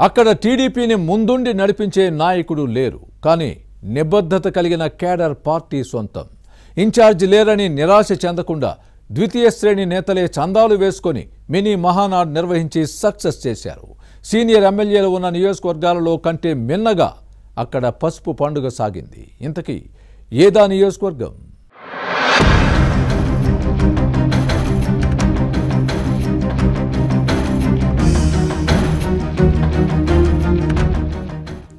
అక్కడ టీడీపీని ముందుండి నడిపించే నాయకుడు లేరు. కానీ నిబద్ధత కలిగిన కేడర్ పార్టీ సొంతం. ఇన్ఛార్జ్ లేరని నిరాశ చెందకుండా ద్వితీయ శ్రేణి నేతలే చందాలు వేసుకొని మినీ మహానాడు నిర్వహించి సక్సెస్ చేశారు. సీనియర్ ఎమ్మెల్యేలు ఉన్న నియోజకవర్గాలలో కంటే మిన్నగా అక్కడ పసుపు పండుగ సాగింది. ఇంతకీ ఏదా నియోజకవర్గం?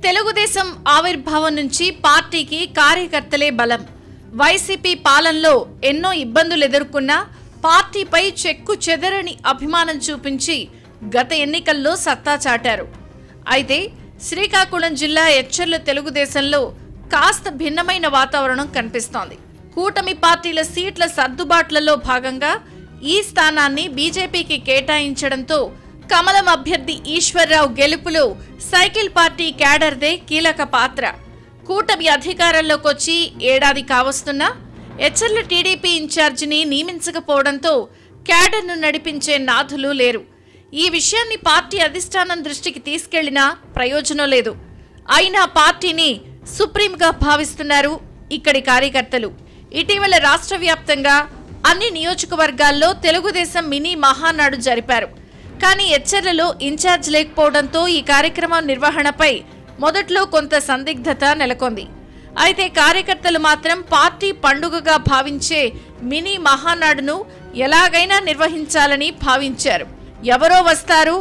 తెలుగుదేశం ఆవిర్భావం నుంచి పార్టీకి కార్యకర్తలే బలం. వైసీపీ పాలనలో ఎన్నో ఇబ్బందులు ఎదుర్కొన్నా పార్టీపై చెక్కు చెదరని అభిమానం చూపించి గత ఎన్నికల్లో సత్తా చాటారు. అయితే శ్రీకాకుళం జిల్లా ఎచ్చర్ల తెలుగుదేశంలో కాస్త భిన్నమైన వాతావరణం కనిపిస్తోంది. కూటమి పార్టీల సీట్ల సర్దుబాట్లలో భాగంగా ఈ స్థానాన్ని బీజేపీకి కేటాయించడంతో కమలం అభ్యర్థి ఈశ్వర్రావు గెలుపులో సైకిల్ పార్టీ క్యాడర్దే కీలక పాత్ర. కూటమి అధికారంలోకి వచ్చి ఏడాది కావస్తున్నా ఎచ్చర్ల టీడీపీ ఇన్ఛార్జిని నియమించకపోవడంతో క్యాడర్ను నడిపించే నాథులు లేరు. ఈ విషయాన్ని పార్టీ అధిష్టానం దృష్టికి తీసుకెళ్లినా ప్రయోజనం లేదు. అయినా పార్టీని సుప్రీంగా భావిస్తున్నారు ఇక్కడి కార్యకర్తలు. ఇటీవల రాష్ట్ర వ్యాప్తంగా అన్ని నియోజకవర్గాల్లో తెలుగుదేశం మినీ మహానాడు జరిపారు. కానీ ఎచ్చర్లలో ఇన్ఛార్జ్ లేకపోవడంతో ఈ కార్యక్రమం నిర్వహణపై మొదట్లో కొంత సందిగ్ధత నెలకొంది. అయితే కార్యకర్తలు మాత్రం పార్టీ పండుగగా భావించే మినీ మహానాడును ఎలాగైనా నిర్వహించాలని భావించారు. ఎవరో వస్తారు,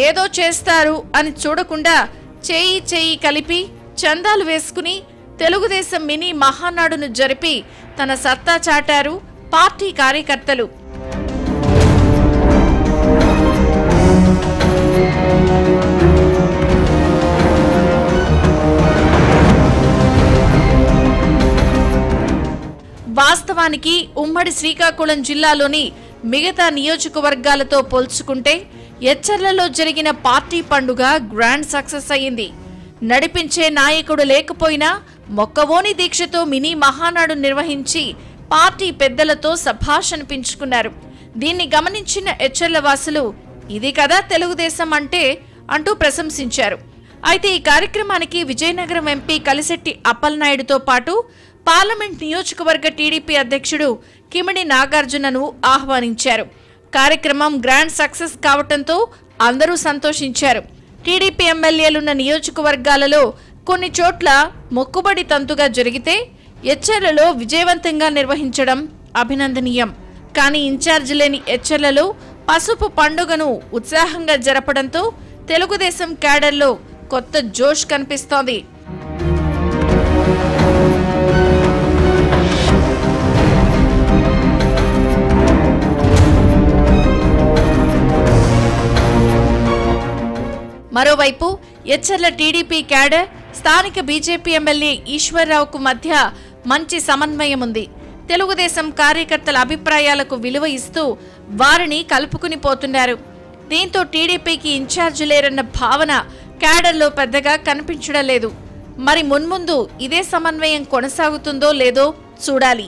ఏదో చేస్తారు అని చూడకుండా చేయి చేయి కలిపి చందాలు వేసుకుని తెలుగుదేశం మినీ మహానాడును జరిపి తన సత్తా చాటారు పార్టీ కార్యకర్తలు. వాస్తవానికి ఉమ్మడి శ్రీకాకుళం జిల్లాలోని మిగతా నియోజకవర్గాలతో పోల్చుకుంటే ఎచ్చర్లలో జరిగిన పార్టీ పండుగ గ్రాండ్ సక్సెస్ అయ్యింది. నడిపించే నాయకుడు లేకపోయినా మొక్కవోని దీక్షతో మినీ మహానాడు నిర్వహించి పార్టీ పెద్దలతో శభాష్ అనిపించుకున్నారు. దీన్ని గమనించిన ఎచ్చర్ల వాసులు ఇది కదా తెలుగుదేశం అంటే అంటూ ప్రశంసించారు. అయితే ఈ కార్యక్రమానికి విజయనగరం ఎంపీ కలిశెట్టి అప్పలనాయుడుతో పాటు పార్లమెంట్ నియోజకవర్గ టీడీపీ అధ్యక్షుడు కిమిడి నాగార్జునను ఆహ్వానించారు. కార్యక్రమం గ్రాండ్ సక్సెస్ కావడంతో అందరూ సంతోషించారు. టీడీపీ ఎమ్మెల్యేలున్న నియోజకవర్గాలలో కొన్ని చోట్ల మొక్కుబడి తంతుగా జరిగితే ఎచ్చర్లలో విజయవంతంగా నిర్వహించడం అభినందనీయం. కానీ ఇన్ఛార్జ్ లేని ఎచ్చర్లలో పసుపు పండుగను ఉత్సాహంగా జరపడంతో తెలుగుదేశం క్యాడర్లో కొత్త జోష్ కనిపిస్తోంది. మరోవైపు ఎచ్చర్ల టీడీపీ క్యాడర్ స్థానిక బీజేపీ ఎమ్మెల్యే ఈశ్వర్రావుకు మధ్య మంచి సమన్వయం ఉంది. తెలుగుదేశం కార్యకర్తల అభిప్రాయాలకు విలువ ఇస్తూ వారిని కలుపుకుని పోతున్నారు. దీంతో టీడీపీకి ఇన్ఛార్జ్ లేరన్న భావన క్యాడర్లో పెద్దగా కనిపించడం లేదు. మరి మున్ముందు ఇదే సమన్వయం కొనసాగుతుందో లేదో చూడాలి.